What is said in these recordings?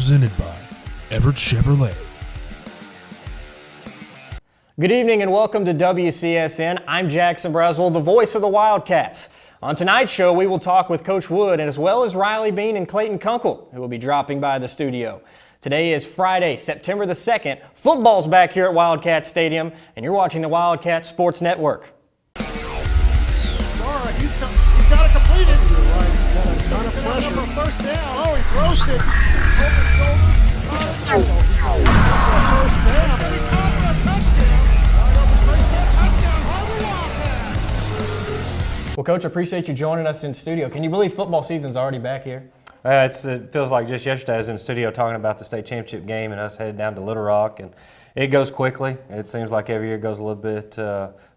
presented by Everett Chevrolet. Good evening and welcome to WCSN. I'm Jackson Braswell, the voice of the Wildcats. On tonight's show, we will talk with Coach Wood and as well as Riley Bean and Clayton Kunkle, who will be dropping by the studio. Today is Friday, September the 2nd. Football's back here at Wildcat Stadium, and you're watching the Wildcat Sports Network. He's got to complete it. Got a ton of pressure. First down. Oh, he throws it. Over shoulders. First down. He's caught for a touchdown. Well, Coach, I appreciate you joining us in studio. Can you believe football season's already back here? It feels like just yesterday I was in the studio talking about the state championship game and us headed down to Little Rock, and it goes quickly. It seems like every year it goes a little bit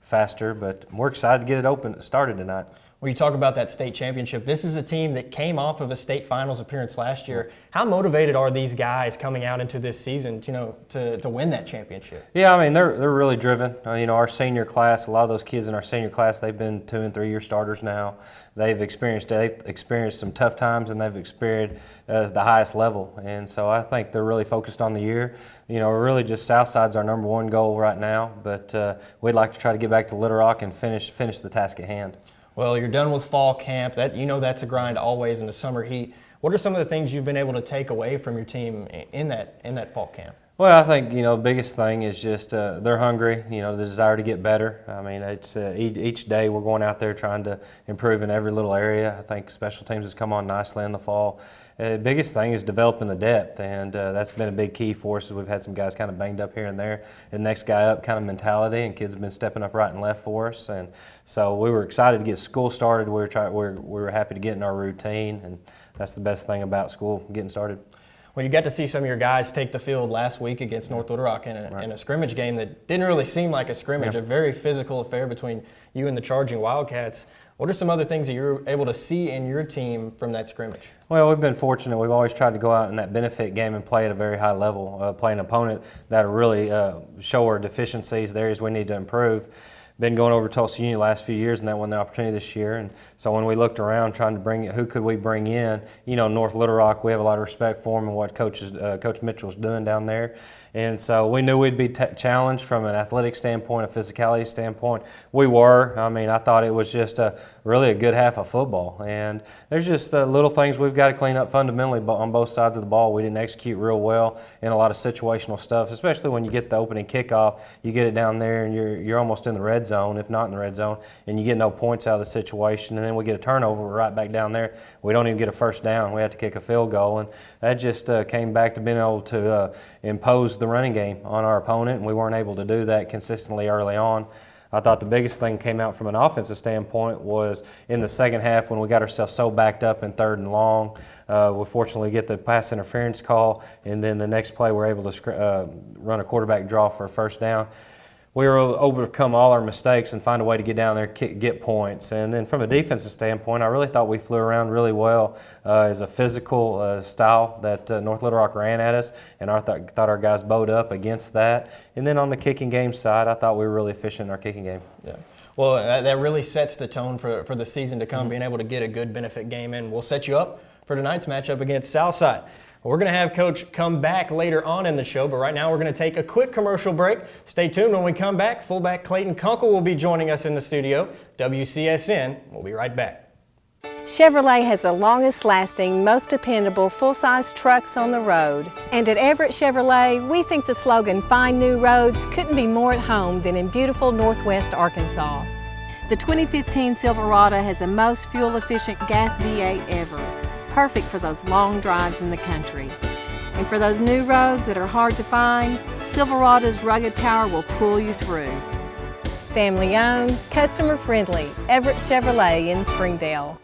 faster, but we're excited to get it started tonight. When you talk about that state championship, this is a team that came off of a state finals appearance last year. How motivated are these guys coming out into this season, to win that championship? Yeah, I mean, they're really driven. Our senior class, a lot of those kids in our senior class, they've been 2- and 3-year starters now. They've experienced some tough times, and they've experienced the highest level. And so I think they're really focused on the year. We're really just Southside's our number one goal right now, but we'd like to try to get back to Little Rock and finish the task at hand. Well, you're done with fall camp. That's a grind always in the summer heat. What are some of the things you've been able to take away from your team in that fall camp? Well, I think the biggest thing is just they're hungry. The desire to get better. I mean, it's each day we're going out there trying to improve in every little area. I think special teams has come on nicely in the fall. The biggest thing is developing the depth, and that's been a big key for us. We've had some guys kind of banged up here and there. The next guy up kind of mentality, and kids have been stepping up right and left for us. And so we were excited to get school started. We were happy to get in our routine, and that's the best thing about school, getting started. Well, you got to see some of your guys take the field last week against North Little Rock in a scrimmage game that didn't really seem like a scrimmage, a very physical affair between you and the charging Wildcats. What are some other things that you're able to see in your team from that scrimmage? Well, we've been fortunate. We've always tried to go out in that benefit game and play at a very high level, play an opponent that will really show our deficiencies, the areas we need to improve. Been going over to Tulsa Union the last few years, and that won the opportunity this year. And so when we looked around trying to who could we bring in, North Little Rock, we have a lot of respect for them and what Coach Mitchell's doing down there. And so we knew we'd be challenged from an athletic standpoint, a physicality standpoint. We were. I mean, I thought it was just really a good half of football. And there's just little things we've got to clean up fundamentally on both sides of the ball. We didn't execute real well in a lot of situational stuff, especially when you get the opening kickoff. You get it down there and you're almost in the red zone, if not in the red zone, and you get no points out of the situation. And then we get a turnover, we're right back down there. We don't even get a first down. We have to kick a field goal. And that just came back to being able to impose the running game on our opponent, and we weren't able to do that consistently early on. I thought the biggest thing came out from an offensive standpoint was in the second half when we got ourselves so backed up in 3rd and long. We fortunately get the pass interference call, and then the next play we're able to run a quarterback draw for a first down. We were able to overcome all our mistakes and find a way to get down there, get points. And then from a defensive standpoint, I really thought we flew around really well as a physical style that North Little Rock ran at us, and I thought our guys bowed up against that. And then on the kicking game side, I thought we were really efficient in our kicking game. Yeah. Well, that really sets the tone for the season to come, being able to get a good benefit game in. We'll set you up for tonight's matchup against Southside. We're going to have Coach come back later on in the show, but right now we're going to take a quick commercial break. Stay tuned. When we come back, fullback Clayton Kunkle will be joining us in the studio. WCSN, we'll be right back. Chevrolet has the longest-lasting, most dependable full-size trucks on the road. And at Everett Chevrolet, we think the slogan, "Find New Roads," couldn't be more at home than in beautiful Northwest Arkansas. The 2015 Silverado has the most fuel-efficient gas V8 ever. Perfect for those long drives in the country. And for those new roads that are hard to find, Silverado's rugged power will pull you through. Family owned, customer friendly, Everett Chevrolet in Springdale.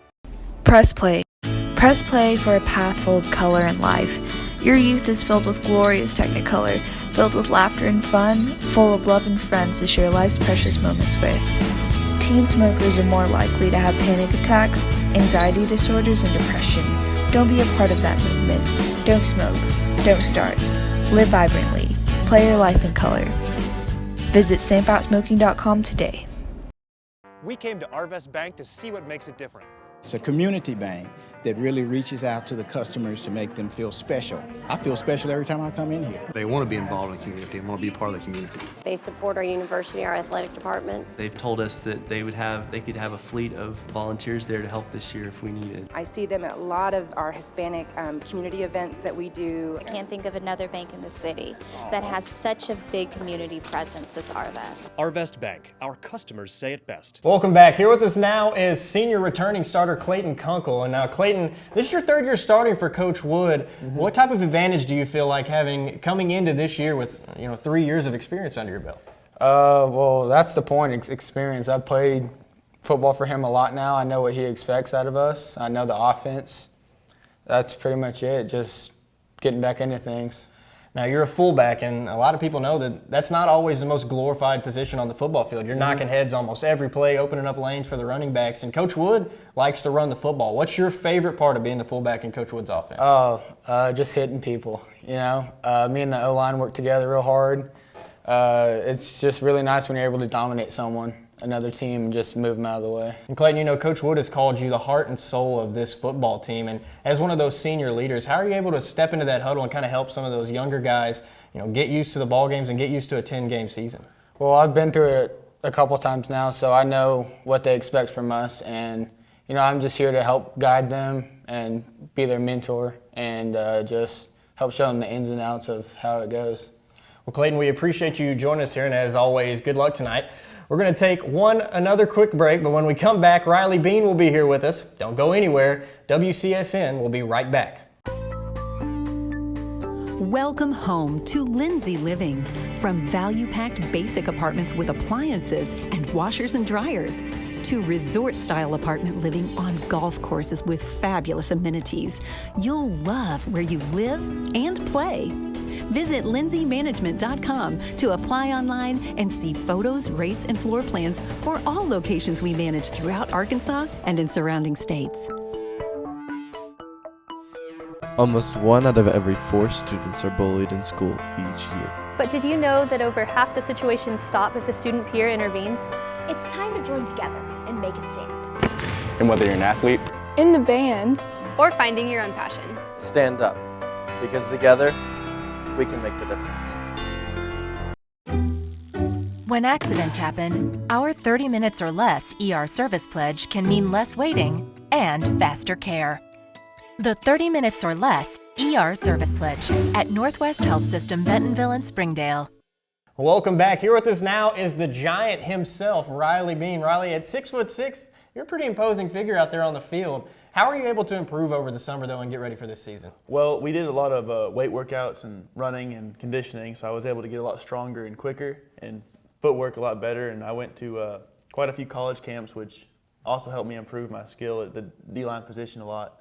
Press play. Press play for a path full of color and life. Your youth is filled with glorious Technicolor, filled with laughter and fun, full of love and friends to share life's precious moments with. Teen smokers are more likely to have panic attacks, anxiety disorders, and depression. Don't be a part of that movement. Don't smoke. Don't start. Live vibrantly. Play your life in color. Visit stampoutsmoking.com today. We came to Arvest Bank to see what makes it different. It's a community bank that really reaches out to the customers to make them feel special. I feel special every time I come in here. They want to be involved in the community and want to be a part of the community. They support our university, our athletic department. They've told us that they could have a fleet of volunteers there to help this year if we needed. I see them at a lot of our Hispanic community events that we do. I can't think of another bank in the city that has such a big community presence as HAR-BER. HAR-BER Bank, our customers say it best. Welcome back. Here with us now is senior returning starter Clayton Kunkle. And now, Clayton, this is your third year starting for Coach Wood. What type of advantage do you feel like coming into this year with 3 years of experience under your belt? Well, that's the point, experience. I've played football for him a lot now. I know what he expects out of us. I know the offense. That's pretty much it, just getting back into things. Now, you're a fullback, and a lot of people know that that's not always the most glorified position on the football field. You're knocking heads almost every play, opening up lanes for the running backs, and Coach Wood likes to run the football. What's your favorite part of being the fullback in Coach Wood's offense? Just hitting people, Me and the O-line work together real hard. It's just really nice when you're able to dominate another team, and just move them out of the way. And Clayton, Coach Wood has called you the heart and soul of this football team, and as one of those senior leaders, how are you able to step into that huddle and kind of help some of those younger guys, get used to the ball games and get used to a 10-game season? Well, I've been through it a couple times now, so I know what they expect from us, and I'm just here to help guide them and be their mentor and just help show them the ins and outs of how it goes. Well, Clayton, we appreciate you joining us here, and as always, good luck tonight. We're going to take another quick break, but when we come back, Riley Bean will be here with us. Don't go anywhere. WCSN will be right back. Welcome home to Lindsay Living. From value-packed basic apartments with appliances and washers and dryers, to resort-style apartment living on golf courses with fabulous amenities, you'll love where you live and play. Visit lindsaymanagement.com to apply online and see photos, rates, and floor plans for all locations we manage throughout Arkansas and in surrounding states. Almost 1 out of every 4 students are bullied in school each year. But did you know that over half the situations stop if a student peer intervenes? It's time to join together and make a stand. And whether you're an athlete, in the band, or finding your own passion, stand up, because together we can make the difference. When accidents happen, our 30 minutes or less ER service pledge can mean less waiting and faster care. The 30 minutes or less ER service pledge at Northwest Health System, Bentonville and Springdale. Welcome back. Here with us now is the giant himself, Riley Bean. Riley, at 6'6", you're a pretty imposing figure out there on the field. How are you able to improve over the summer, though, and get ready for this season? Well, we did a lot of weight workouts and running and conditioning, so I was able to get a lot stronger and quicker and footwork a lot better. And I went to quite a few college camps, which also helped me improve my skill at the D-line position a lot.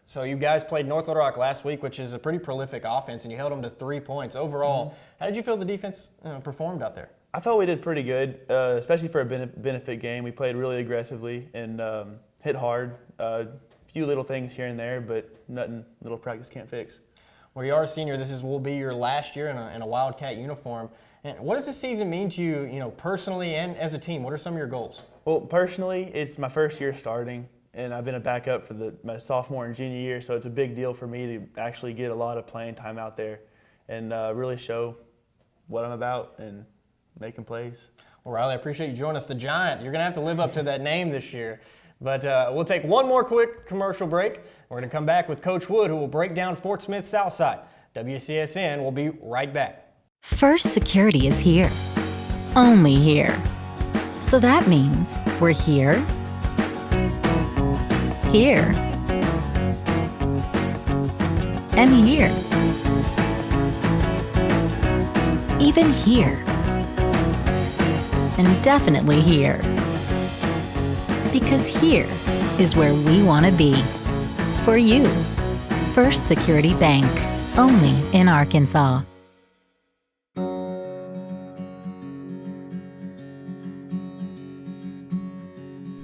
So you guys played North Little Rock last week, which is a pretty prolific offense, and you held them to 3 points. Overall, how did you feel the defense performed out there? I felt we did pretty good, especially for a benefit game. We played really aggressively and hit hard. A few little things here and there, but nothing little practice can't fix. Well, you are a senior. This will be your last year in a Wildcat uniform. And what does this season mean to you, personally and as a team? What are some of your goals? Well, personally, it's my first year starting, and I've been a backup for my sophomore and junior year, so it's a big deal for me to actually get a lot of playing time out there and really show what I'm about and making plays. Well, Riley, I appreciate you joining us. The Giant, you're going to have to live up to that name this year. But we'll take one more quick commercial break. We're going to come back with Coach Wood, who will break down Fort Smith Southside. WCSN will be right back. First Security is here. Only here. So that means we're here, here, and here. Even here. And definitely here. Because here is where we want to be. For you. First Security Bank. Only in Arkansas.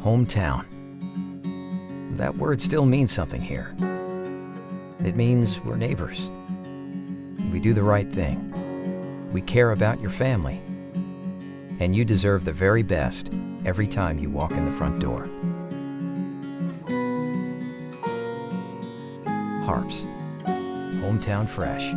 Hometown. That word still means something here. It means we're neighbors. We do the right thing. We care about your family. And you deserve the very best every time you walk in the front door. Farms. Hometown fresh.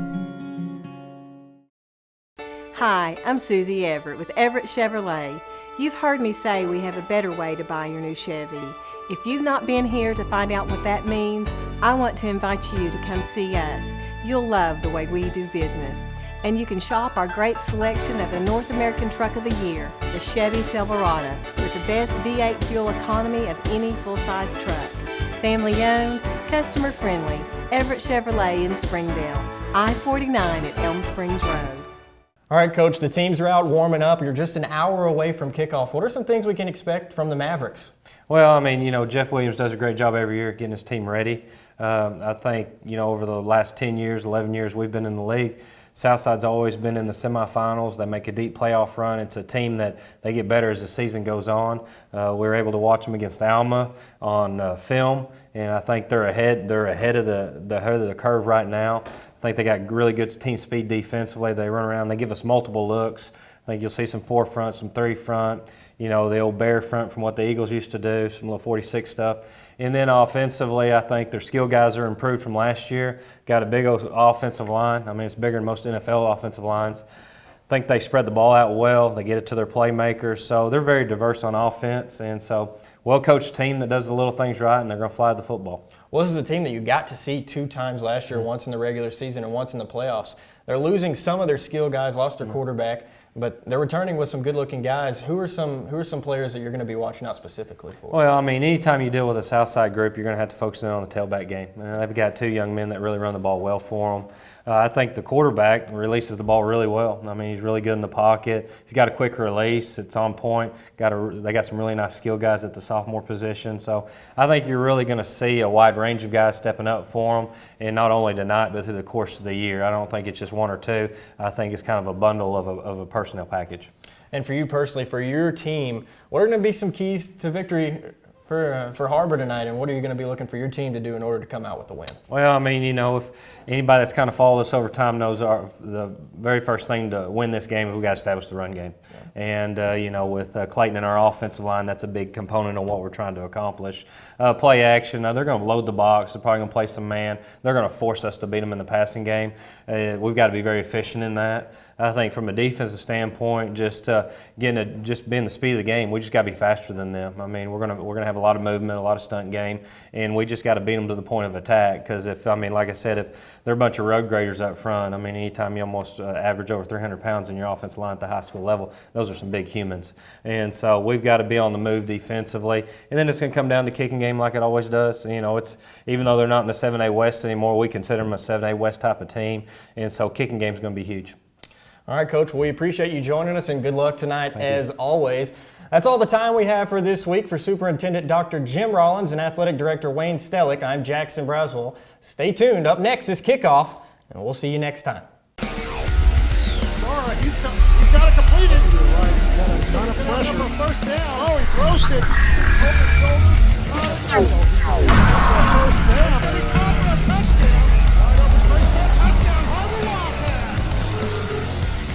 Hi, I'm Susie Everett with Everett Chevrolet. You've heard me say we have a better way to buy your new Chevy. If you've not been here to find out what that means, I want to invite you to come see us. You'll love the way we do business. And you can shop our great selection of the North American Truck of the Year, the Chevy Silverado, with the best V8 fuel economy of any full-size truck. Family owned, customer friendly, Everett Chevrolet in Springdale, I-49 at Elm Springs Road. All right, Coach, the teams are out warming up. You're just an hour away from kickoff. What are some things we can expect from the Mavericks? Well, I mean, Jeff Williams does a great job every year getting his team ready. I think, over the last 10 years, 11 years we've been in the league, Southside's always been in the semifinals. They make a deep playoff run. It's a team that they get better as the season goes on. We were able to watch them against Alma on film, and I think they're ahead. They're ahead of the curve right now. I think they got really good team speed defensively. They run around. They give us multiple looks. I think you'll see some 4 front, some 3 front. The old bear front from what the Eagles used to do, some little 46 stuff. And then offensively, I think their skill guys are improved from last year. Got a big offensive line. I mean, it's bigger than most NFL offensive lines. I think they spread the ball out well. They get it to their playmakers. So they're very diverse on offense. And so well-coached team that does the little things right, and they're going to fly the football. Well, this is a team that you got to see 2 times last year, once in the regular season and once in the playoffs. They're losing some of their skill guys, lost their quarterback, but they're returning with some good-looking guys. Who are some players that you're going to be watching out specifically for? Well, I mean, anytime you deal with a Southside group, you're going to have to focus in on the tailback game. And they've got 2 young men that really run the ball well for them. I think the quarterback releases the ball really well. I mean, he's really good in the pocket. He's got a quick release. It's on point. They got some really nice skill guys at the sophomore position. So I think you're really going to see a wide range of guys stepping up for them, and not only tonight but through the course of the year. I don't think it's just 1 or 2. I think it's kind of a bundle of a personnel package. And for you personally, for your team, what are going to be some keys to victory for HAR-BER tonight, and what are you going to be looking for your team to do in order to come out with the win? Well, I mean, if anybody that's kind of followed us over time knows the very first thing to win this game is we got to establish the run game. Yeah. And, with Clayton in our offensive line, that's a big component of what we're trying to accomplish. Play action, they're going to load the box. They're probably going to play some man. They're going to force us to beat them in the passing game. We've got to be very efficient in that. I think from a defensive standpoint, just being the speed of the game, we just got to be faster than them. I mean, we're gonna have a lot of movement, a lot of stunt game, and we just got to beat them to the point of attack. Because like I said, if they're a bunch of road graders up front, I mean, anytime you almost average over 300 pounds in your offensive line at the high school level, those are some big humans. And so we've got to be on the move defensively, and then it's going to come down to kicking game like it always does. It's even though they're not in the 7A West anymore, we consider them a 7A West type of team, and so kicking game is going to be huge. All right, Coach, we appreciate you joining us, and good luck tonight as always. That's all the time we have for this week. For Superintendent Dr. Jim Rollins and Athletic Director Wayne Stellick, I'm Jackson Braswell. Stay tuned. Up next is kickoff, and we'll see you next time. All right, he's got to complete it. Got a ton of pressure. First down. Oh, he throws it over the shoulder.